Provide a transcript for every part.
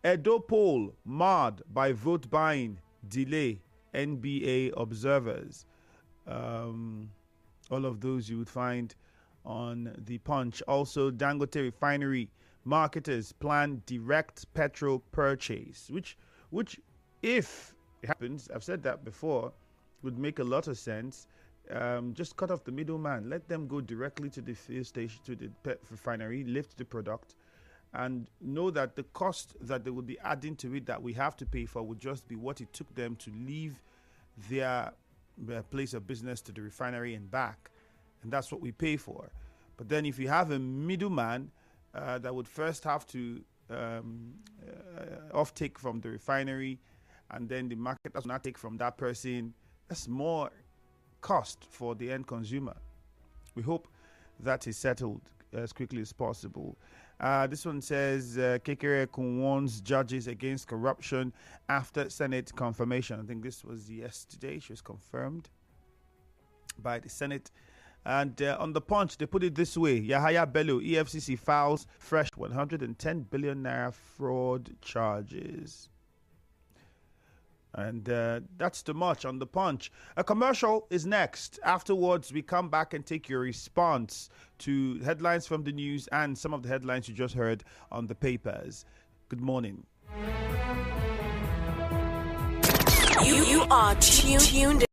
Edo poll marred by vote buying delay. NBA observers. Um, all of those you would find on the Punch. Also, Dangote Refinery marketers plan direct petrol purchase, which, if it happens, I've said that before, would make a lot of sense. Just cut off the middleman. Let them go directly to the fuel station, to the refinery, lift the product, and know that the cost that they would be adding to it that we have to pay for would just be what it took them to leave their place of business to the refinery and back. And that's what we pay for. But then if you have a middleman that would first have to off-take from the refinery, and then the market does not take from that person, that's more cost for the end consumer. We hope that is settled as quickly as possible. This one says Kekere warns judges against corruption after Senate confirmation. I think this was yesterday. She was confirmed by the Senate. And on the Punch, they put it this way: Yahaya Bello, EFCC files fresh 110 billion naira fraud charges. And that's too much on the Punch. A commercial is next. Afterwards, we come back and take your response to headlines from the news and some of the headlines you just heard on the papers. Good morning. You are tuned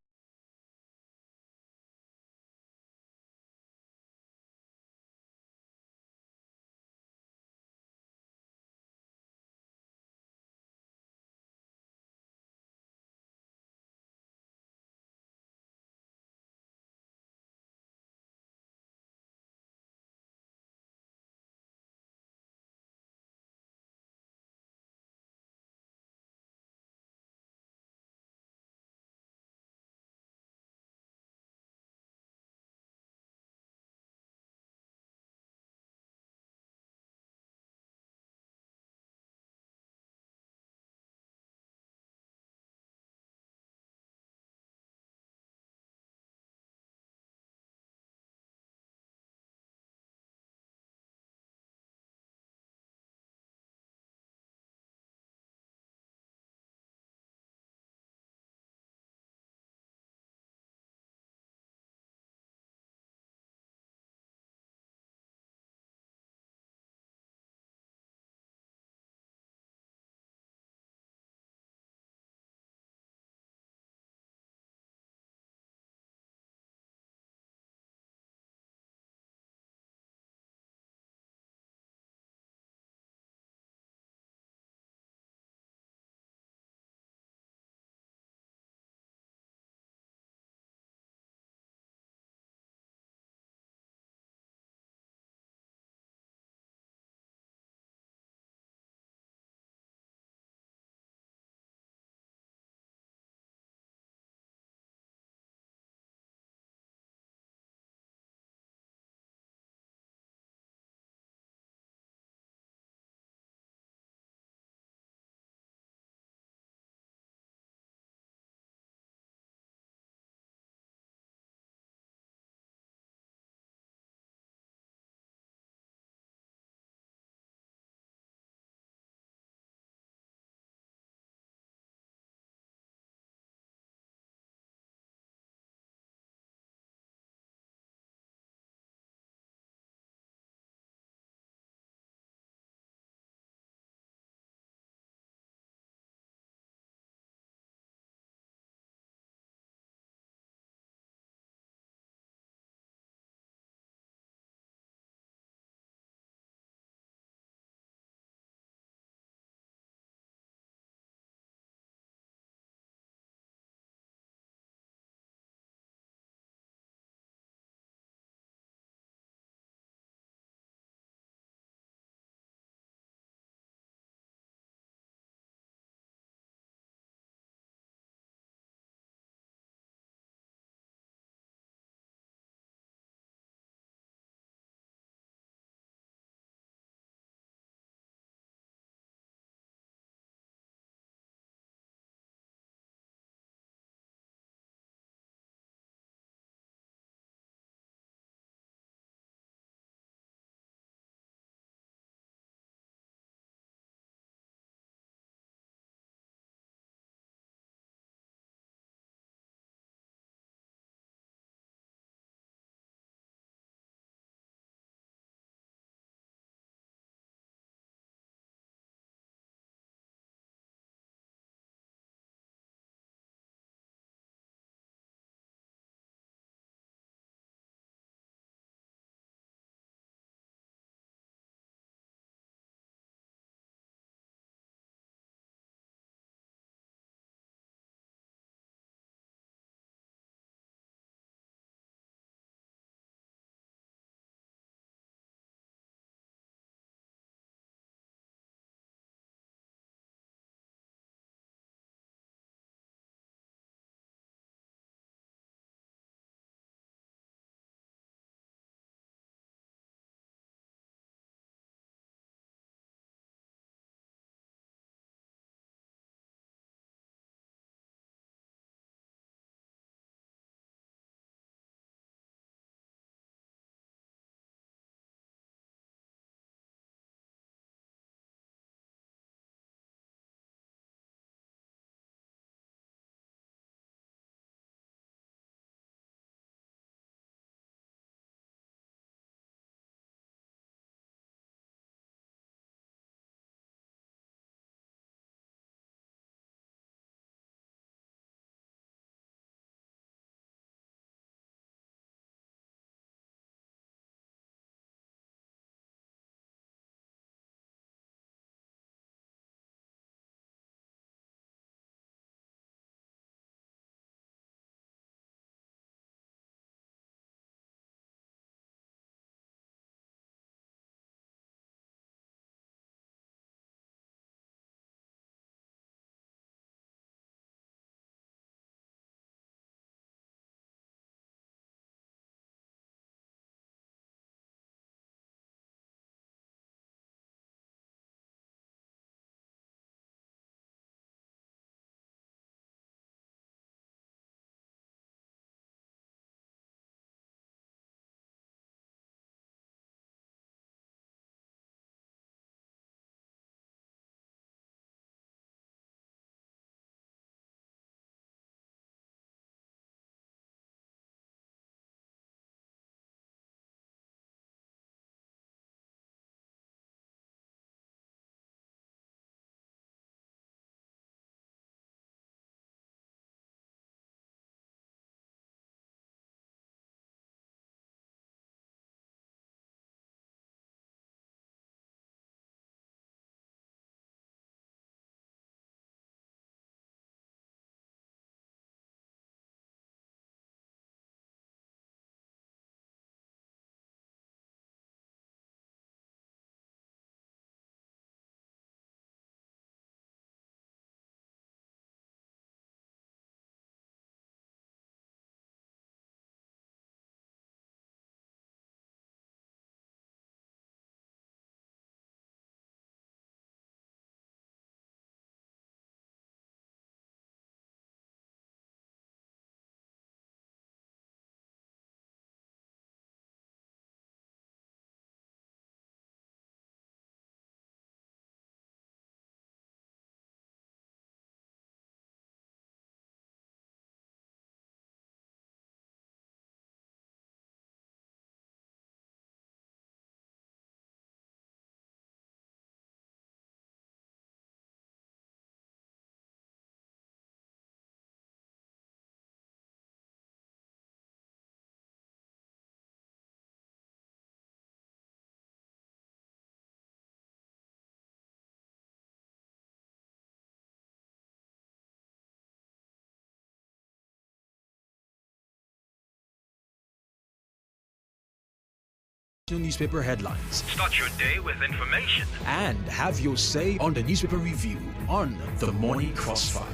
newspaper headlines. Start your day with information. And have your say on the newspaper review on The Morning Crossfire.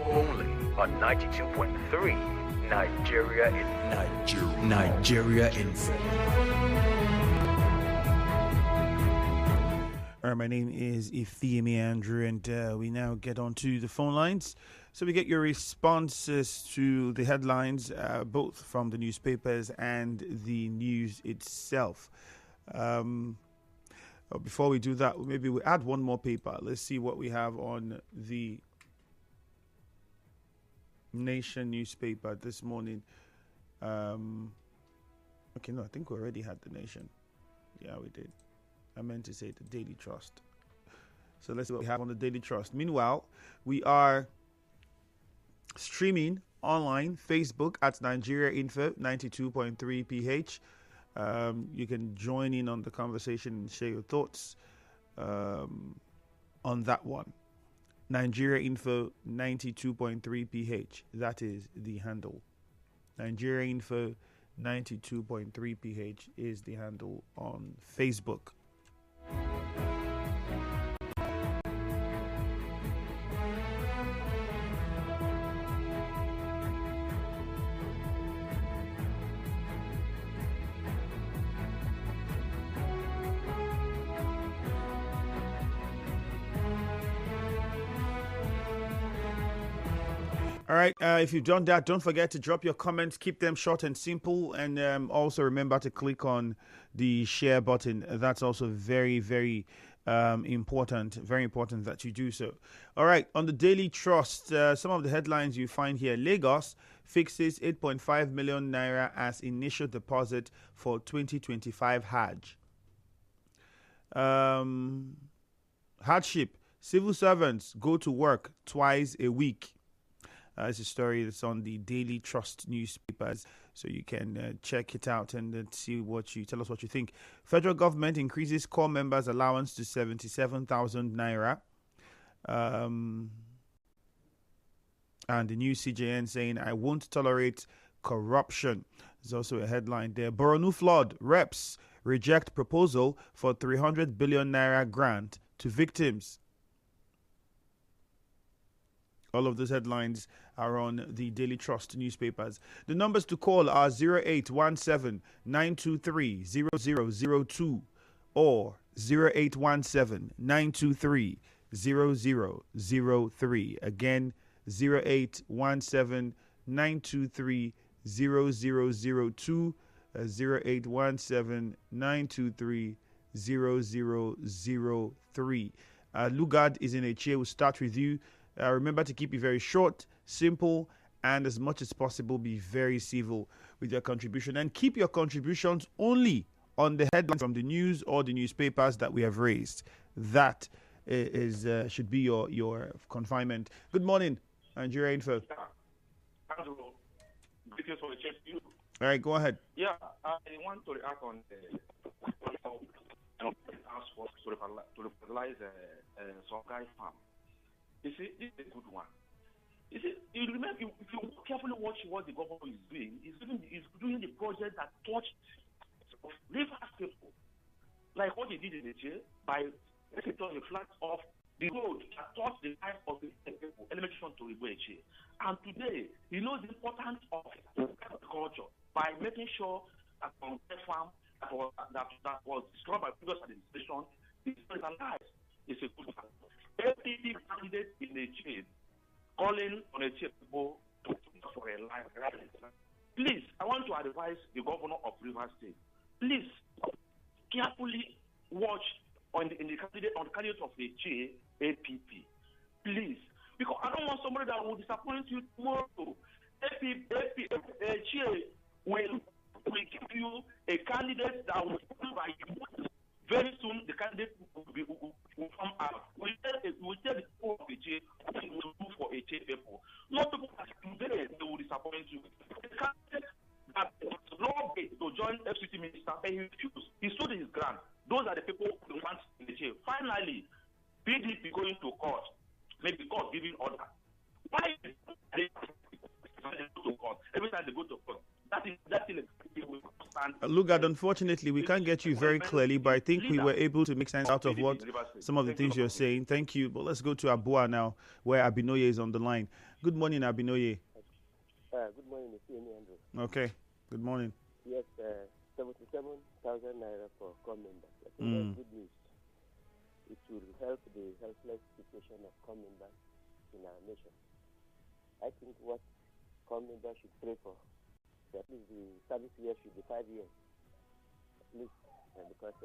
Only on 92.3 Nigeria Info. Nigeria Info. All right, my name is Ifeimi Andrew, and we now get on to the phone lines. So we get your responses to the headlines, both from the newspapers and the news itself. Before we do that, maybe we add one more paper. Let's see what we have on the Nation newspaper this morning. Okay, no, I think we already had the Nation. Yeah, we did. I meant to say the Daily Trust. So let's see what we have on the Daily Trust. Meanwhile, we are streaming online, Facebook at Nigeria Info 92.3 PH. You can join in on the conversation and share your thoughts on that one. Nigeria Info 92.3 PH. That is the handle. Nigeria Info 92.3 PH is the handle on Facebook. All right, if you've done that, don't forget to drop your comments. Keep them short and simple. And also remember to click on the share button. That's also very, very important. Very important that you do so. All right, on the Daily Trust, some of the headlines you find here. Lagos fixes 8.5 million naira as initial deposit for 2025 Hajj. Hardship. Civil servants go to work twice a week. It's a story that's on the Daily Trust newspapers, so you can check it out and see tell us what you think. Federal government increases core members' allowance to 77,000 naira. And the new CJN saying, I won't tolerate corruption. There's also a headline there. Borno flood, reps reject proposal for 300 billion naira grant to victims. All of those headlines are on the Daily Trust newspapers. The numbers to call are 0817-923-0002 or 0817-923-0003. Again, 0817-923-0002, 0817-923-0003. Lugard is in a chair. We'll start with you. Remember to keep it very short, simple, and as much as possible, be very civil with your contribution. And keep your contributions only on the headlines from the news or the newspapers that we have raised. That is should be your confinement. Good morning, Nigeria Info. Greetings for the church. All right, go ahead. Yeah, I want to react on ask for to fertilize some guy's farm. You see, this is a good one. You see, you remember, if you carefully watch what the government is doing, he's doing the project that touched rivers people. Like what he did in the jail by taking the flat off the road that touched the life of the people, elevation to Igweche. And today, he knows the importance of agriculture by making sure that on the farm that was destroyed by previous administration is alive. It's a good one. APP candidate in the chain calling on a chain people to for a life. Please, I want to advise the governor of Rivers State. Please carefully watch on the candidate of the APP. Please, because I don't want somebody that will disappoint you tomorrow. APP will give you a candidate that will be by you. Very soon, the candidate will come out. We tell the people of the J will do for a J people. Not people that today they will disappoint you. The candidate that law to join FCT minister, he refused. He stood his ground. Those are the people who want in the jail. Finally, PDP going to court. Maybe court giving order. Why they go to court? Every time they go to court, that is Lugard, unfortunately, we can't get you very clearly, but I think we were able to make sense out of what some of the things you're saying. Thank you. But let's go to Abua now, where Abinoye is on the line. Good morning, Abinoye. Good morning, Mr. Andrew. Okay. Good morning. Yes, 77,000 naira for COM members. I think that's good news. It will help the helpless situation of COM members in our nation. I think what COM members should pray for, that is the service year should be 5 years, at least, because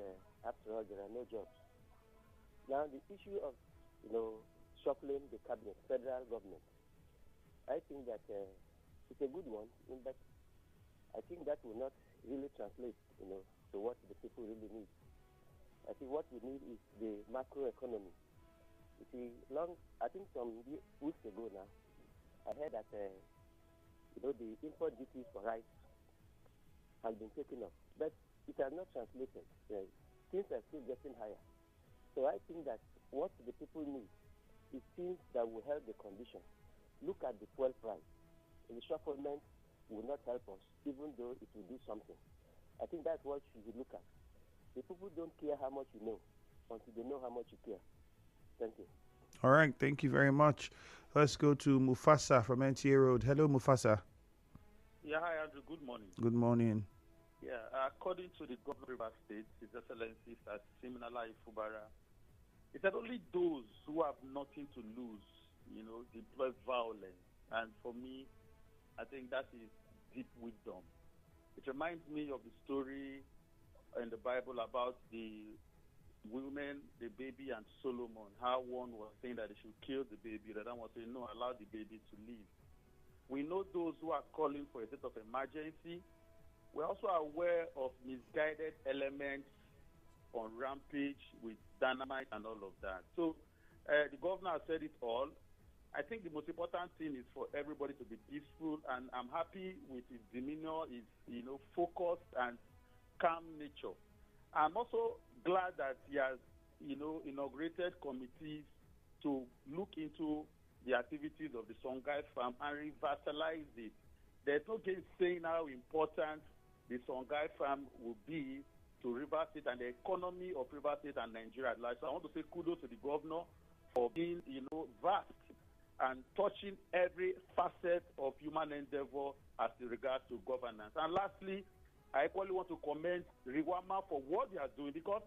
after all, there are no jobs. Now, the issue of, shuffling the cabinet, federal government, I think that it's a good one, but I think that will not really translate, to what the people really need. I think what we need is the macroeconomy. You see, I think some weeks ago now, I heard that, the import duties for rice has been taken off, but it has not translated. Things are still getting higher. So I think that what the people need is things that will help the condition. Look at the fuel price. The shufflement will not help us, even though it will do something. I think that's what we should look at. The people don't care how much you know until they know how much you care. Thank you. All right. Thank you very much. Let's go to Mufasa from NTA Road. Hello, Mufasa. Yeah, hi, Andrew. Good morning. Good morning. Yeah, according to the Governor of Rivers State, His Excellency Sir Siminalayi Fubara, he said only those who have nothing to lose, deploy violence. And for me, I think that is deep wisdom. It reminds me of the story in the Bible about the women, the baby, and Solomon. How one was saying that they should kill the baby, the other one was saying, no, allow the baby to live. We know those who are calling for a state of emergency. We're also aware of misguided elements on rampage with dynamite and all of that. So the governor has said it all. I think the most important thing is for everybody to be peaceful, and I'm happy with his demeanor, his focused and calm nature. I'm also glad that he has inaugurated committees to look into the activities of the Songhai farm and revitalize it. There's no game saying how important the Songhai farm will be to Rivers State and the economy of Rivers State and Nigeria at large. So I want to say kudos to the governor for being, vast and touching every facet of human endeavor as regards to governance. And lastly, I equally want to commend Riwama for what they are doing, because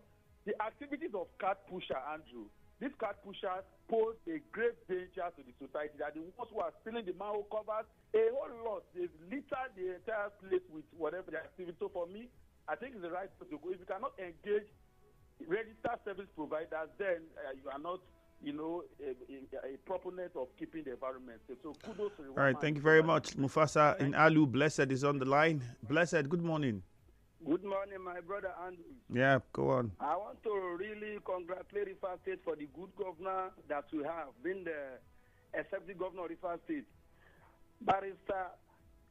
the activities of card pusher, Andrew, these card pushers pose a grave danger to the society. That the ones who are stealing the manhole covers, a whole lot. They've littered the entire place with whatever their activity. So for me, I think it's the right way to go. If you cannot engage registered service providers, then you are not, a proponent of keeping the environment safe. So kudos to All right, thank you very much. Mufasa in Alu, Blessed is on the line. Blessed, good morning. Good morning, my brother Andrew. Yeah, go on. I want to really congratulate Rivers State for the good governor that we have, been the executive governor of Rivers State. Barrister,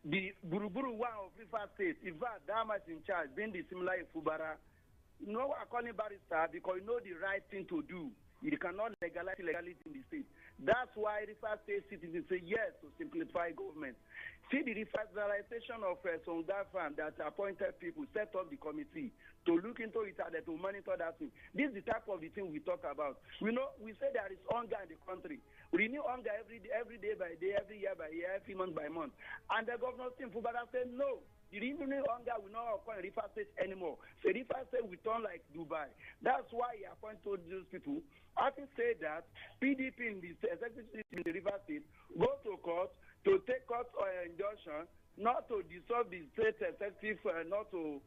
the Buruburu one of Rivers State, if that much in charge, being the similar Fubara, I call him barrister because you know the right thing to do. You cannot legalize illegality in the state. That's why Rivers State citizens say yes to simplify government. See the revitalization of Songhai farm that appointed people, set up the committee to look into it and to monitor that thing. This is the type of the thing we talk about. We say there is hunger in the country. We renew hunger every day by day, every year by year, every month by month. And the governor Fubara said no. The renewing hunger will not occur in Rivers State anymore. So Rivers State will turn like Dubai. That's why he appointed those people. Having said that, PDP in the executive in the Rivers State go to court to take court injunction not to dissolve the state executive, not to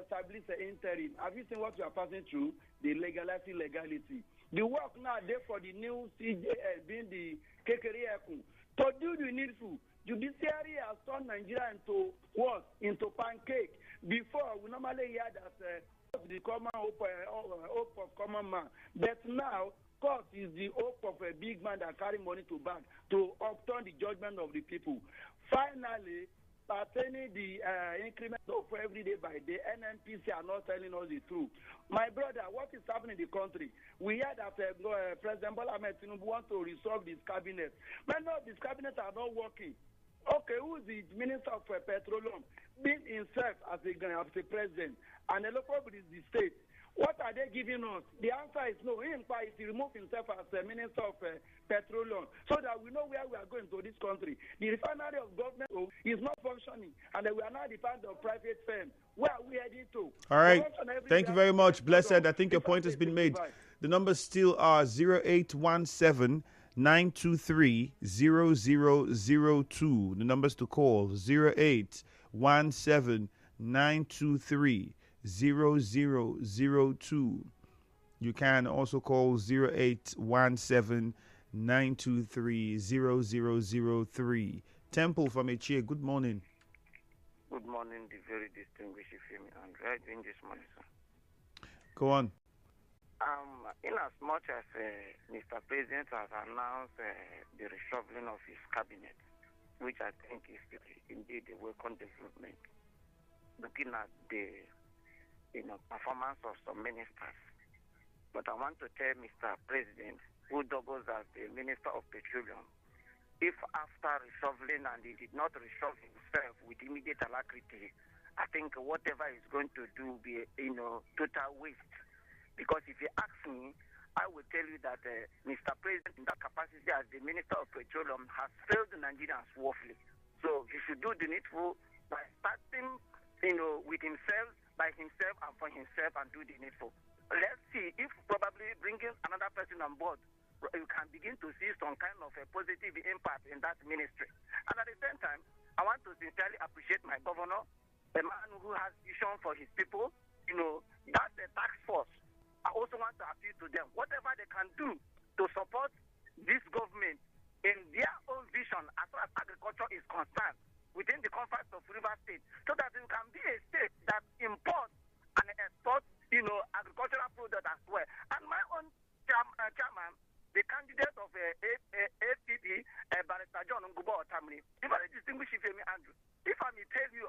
establish an interim. Have you seen what we are passing through? The legality. The work now there for the new CJS being the Kekere to do the needful. Judiciary has turned Nigeria into what? Into pancake. Before, we normally hear that the common hope of common man. But now, court is the hope of a big man that carry money to bank to upturn the judgment of the people. Finally, pertaining the increment of every day by day, NNPC are not telling us the truth. My brother, what is happening in the country? We heard that President Bola Ahmed Tinubu wants to resolve this cabinet. Many of these cabinets are not working. Okay, who is the Minister of Petroleum, being himself as a president, and the local body is the state? What are they giving us? The answer is no. He is to remove himself as the Minister of Petroleum so that we know where we are going to this country. The refinery of government is not functioning, and we are now dependent on private firm. Where are we heading to? All right. Thank you very much. Blessed. I think your point has been made. The numbers still are 0817 923 0002. The numbers to call 0817 923 0002. You can also call 0817 923 0003. Temple from Echie, good morning. Good morning, the very distinguished Femi Andrew. How are you doing this morning, sir? Go on. In as much as Mr. President has announced the reshuffling of his cabinet, which I think is indeed a welcome development, looking at the performance of some ministers. But I want to tell Mr. President, who doubles as the Minister of Petroleum, if after reshuffling and he did not reshuffle himself with immediate alacrity, I think whatever he's going to do will be total waste. Because if you ask me, I will tell you that Mr. President, in that capacity as the Minister of Petroleum, has failed the Nigerians woefully. So he should do the needful by starting, with himself, by himself and for himself, and do the needful. Let's see if probably bringing another person on board, you can begin to see some kind of a positive impact in that ministry. And at the same time, I want to sincerely appreciate my governor, a man who has vision for his people. That's a task force. I also want to appeal to them, whatever they can do to support this government in their own vision as far as agriculture is concerned within the confines of River State, so that it can be a state that imports and exports, agricultural products as well. And my own chairman, the candidate of APP, Barrister John Ngubo Otamri, the very distinguished Femi Andrew, if I may tell you,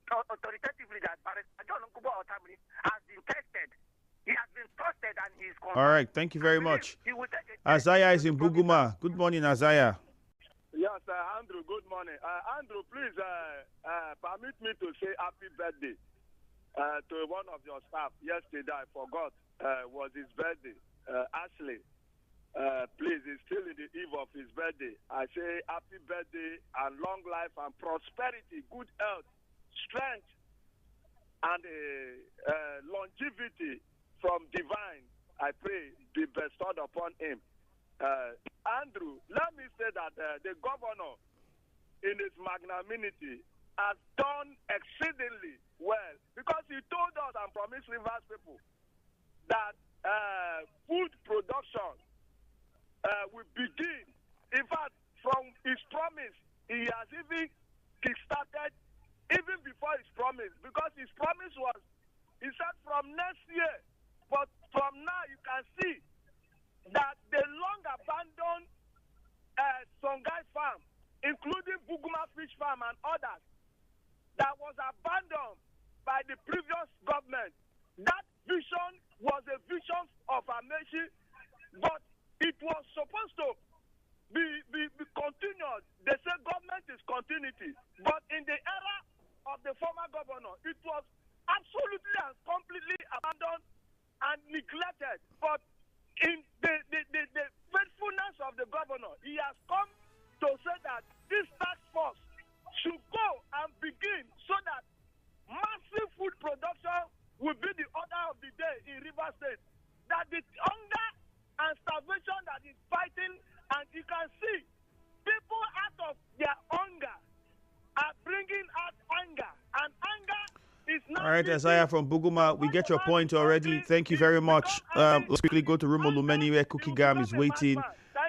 authoritatively that Barrister John Ngubo Otamri has been tested. He has been trusted and he is confirmed. All right, thank you very much. Isaiah is in Buguma. Good morning, Isaiah. Yes, Andrew, good morning. Andrew, please permit me to say happy birthday to one of your staff. Yesterday, I forgot, was his birthday. Ashley, please, he's still in the eve of his birthday. I say happy birthday and long life and prosperity, good health, strength, and longevity from divine, I pray, be bestowed upon him. Andrew, let me say that the governor, in his magnanimity, has done exceedingly well, because he told us and promised Rivers people that food production will begin. In fact, from his promise, he has even kickstarted even before his promise, because his promise was, he said, from next year. But from now, you can see that the long abandoned Songhai farm, including Buguma Fish Farm and others, that was abandoned by the previous government, that vision was a vision of Amechi, but it was supposed to be continued. They say government is continuity, but in the era of the former governor, it was absolutely and completely abandoned and neglected. But in the faithfulness of the governor, he has come to say that this task force should go and begin so that massive food production will be the order of the day in River State. That the hunger and starvation that is fighting, and you can see people out of their hunger are bringing out anger, and anger is not. All right, Isaiah from Buguma, we get your point already. Thank you very much. Let's quickly go to Rumo Lumeni, where Cookie Gam is waiting.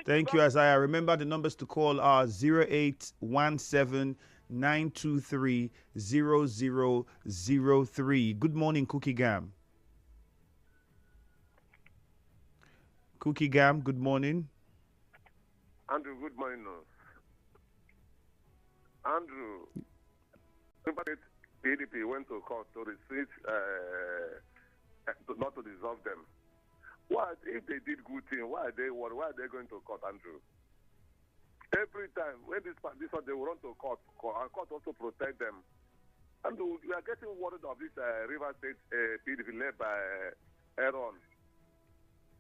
Thank you, Isaiah. Remember, the numbers to call are 0817 923 0003. Good morning, Cookie Gam. Cookie Gam, good morning. Andrew, good morning. Andrew, PDP went to court to resist, not to dissolve them. What if they did good thing? Why are they going to court, Andrew? Every time when this one they will run to court, and court also protect them. And we are getting worried of this River State PDP led by Aaron.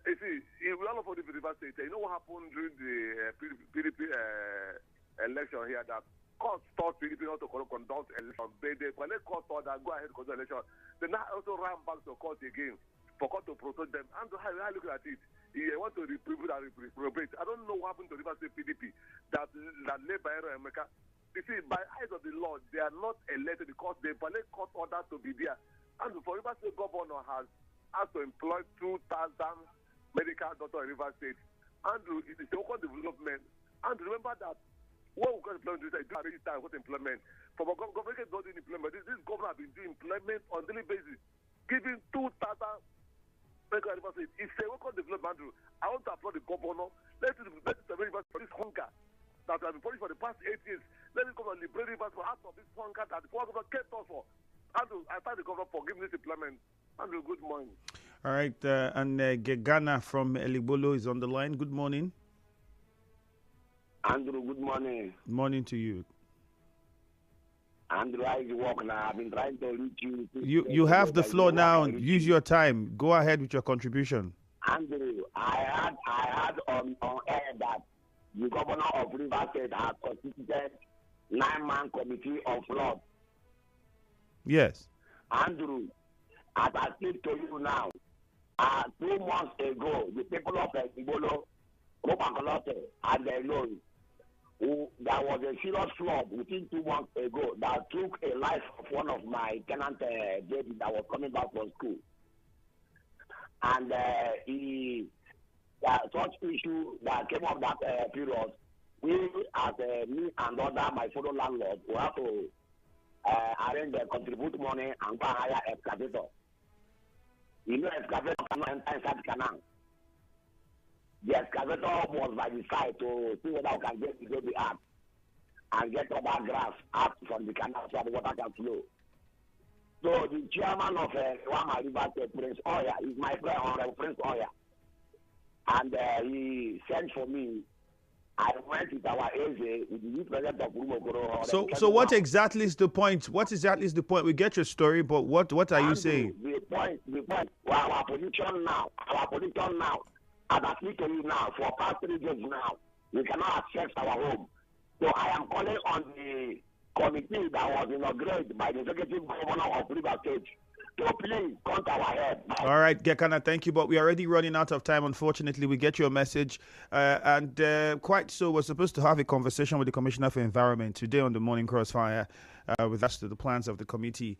You see, we all over the River State. You know what happened during the PDP election here? That court stopped PDP not to conduct election. They court thought that go ahead and conduct election. They now also ran back to court again for court to protect them. And how I look at it, you want to reprove and reprobate. I don't know what happened to River State PDP that led by Aaron Emeka. You see, by eyes of the law, they are not elected because they violate court order to be there. And for River State governor has to employ 2,000 medical doctors in River State. Andrew, it is local development. And remember that what we got employment is already time with employment. For government not doing employment, this governor has been doing employment on daily basis, giving 2,000 medical River State. It's a local development, Andrew. I want to applaud the governor. Let it River for this hunger that has been punished for the past 8 years. Let it come and liberate Rivers for out of this hunger that the governor kept us for. Andrew, I thank the governor for giving this employment. Andrew, good morning. All right, and Gegana from Eligbolo is on the line. Good morning. Andrew, good morning. Good morning to you. Andrew, I work now. I've been trying to reach you. You have the floor now. Use your time. Go ahead with your contribution. Andrew, I had on air that the governor of River State has constituted 9-man committee of law. Yes. Andrew, as I speak to you now, 2 months ago, the people of Igolo, Kopakolote, and the Lori, there was a serious flood within 2 months ago that took a life of one of my tenant, David, that was coming back from school. And such issue that came up that period, we, as me and other my fellow landlords, we have to arrange contribute money and go hire excavator. You know, excavator cannot enter inside the canal. The excavator was by the side to see whether we can get the out and get all that grass out from the canal so the water can flow. So the chairman of Wama River State, Prince Oya, is my friend, Honorable Prince Oya. And he sent for me. I went with our AJ with the youth president of Urumokoro. So what exactly is the point? What exactly is the point? We get your story, but what are you saying? The point, our position now, as I speak to you now, for past 3 days now, we cannot access our home. So I am calling on the committee that was inaugurated by the executive governor of River State to please come to our head. All right, Gekana, thank you, but we're already running out of time. Unfortunately, we get your message, and quite so, we're supposed to have a conversation with the Commissioner for Environment today on the Morning Crossfire with us to the plans of the committee.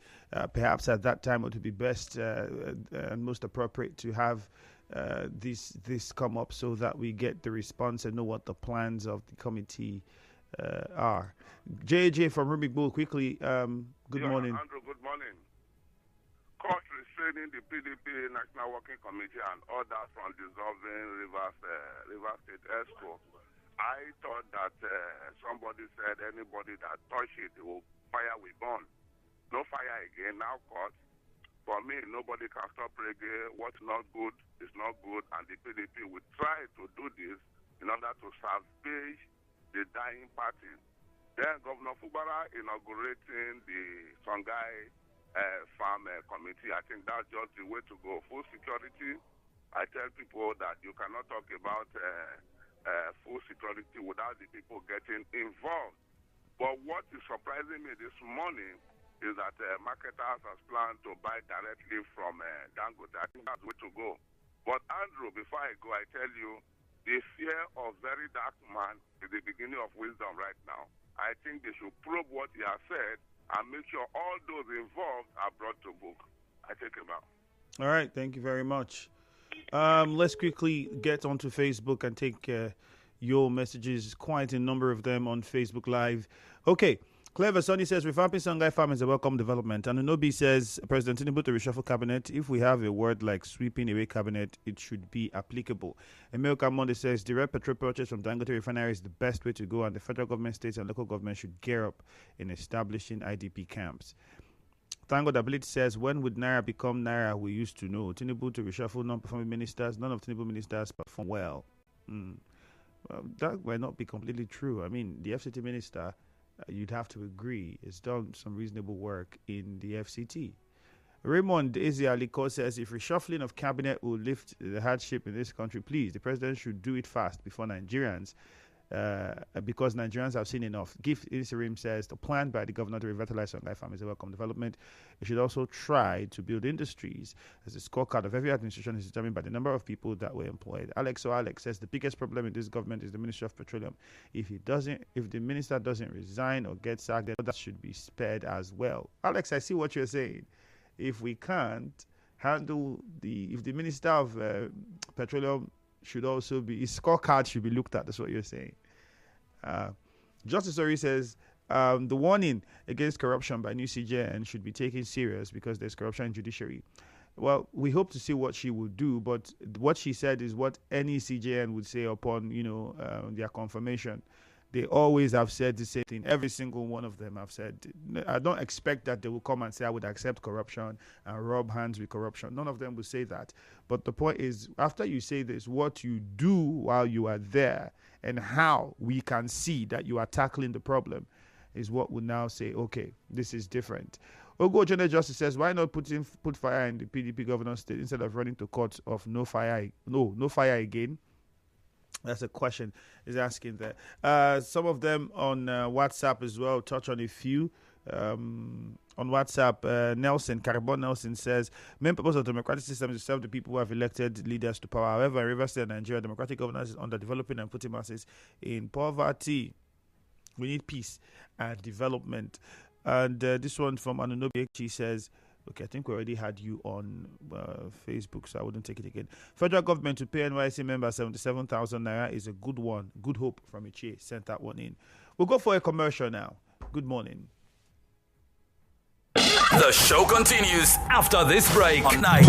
Perhaps at that time it would be best and most appropriate to have this come up so that we get the response and know what the plans of the committee are. JJ from Rubik Bull, quickly, good morning. Andrew, good morning. Court restraining the PDP National Working Committee and others from dissolving River State ESCO. I thought that somebody said anybody that touch it will fire will burn. No fire again, now court. For me, nobody can stop reggae. What's not good is not good, and the PDP will try to do this in order to salvage the dying party. Then Governor Fubara inaugurating the Songhai farm committee. I think that's just the way to go. Full security. I tell people that you cannot talk about full security without the people getting involved. But what is surprising me this morning is that marketers has planned to buy directly from Dangote. I think that's the way to go. But Andrew, before I go, I tell you, the fear of very dark man is the beginning of wisdom right now. I think they should probe what he has said and make sure all those involved are brought to book. I take him out. All right, thank you very much. Let's quickly get onto Facebook and take your messages. Quite a number of them on Facebook Live. Okay, Clever Sonny says, revamping Songhai Farm is a welcome development. And Anobi says, President Tinubu to reshuffle cabinet. If we have a word like sweeping away cabinet, it should be applicable. Emil Kamonde says, direct petrol purchase from Dangote Refinery is the best way to go, and the federal government, states, and local government should gear up in establishing IDP camps. Tango Dabilit says, when would Naira become Naira we used to know? Tinubu to reshuffle non-performing ministers. None of Tinubu ministers perform well. That might not be completely true. I mean, the FCT minister, you'd have to agree, has done some reasonable work in the FCT. Raymond Ezialiko says, if reshuffling of cabinet will lift the hardship in this country, please, the president should do it fast before Nigerians, because Nigerians have seen enough. Gift Isirim says, the plan by the governor to revitalize Songhai Farm is a welcome development. It should also try to build industries, as the scorecard of every administration is determined by the number of people that were employed. Alex says, the biggest problem in this government is the Ministry of Petroleum. If the minister doesn't resign or get sacked, then that should be spared as well. Alex, I see what you're saying. If we can't handle if the Minister of Petroleum should also be, his scorecard should be looked at. That's what you're saying. Justice Ori says, the warning against corruption by new CJN should be taken serious because there's corruption in judiciary. Well, we hope to see what she will do, but what she said is what any CJN would say upon, their confirmation. They always have said the same thing. Every single one of them have said. I don't expect that they will come and say, I would accept corruption and rub hands with corruption. None of them will say that. But the point is, after you say this, what you do while you are there and how we can see that you are tackling the problem is what would now say, okay, this is different. Ogo General Justice says, why not put fire in the PDP governor's state instead of running to court of no fire again? That's a question is asking there. Some of them on WhatsApp as well, touch on a few. On WhatsApp, Carbon Nelson says, main purpose of the democratic system is to serve the people who have elected leaders to power. However, in Rivers State and Nigeria, democratic governance is underdeveloping and putting masses in poverty. We need peace and development. And this one from Anunobi, she says, okay, I think we already had you on Facebook, so I wouldn't take it again. Federal government to pay NYC members 77,000 naira is a good one. Good hope from Ichie. Sent that one in. We'll go for a commercial now. Good morning. The show continues after this break. On 9.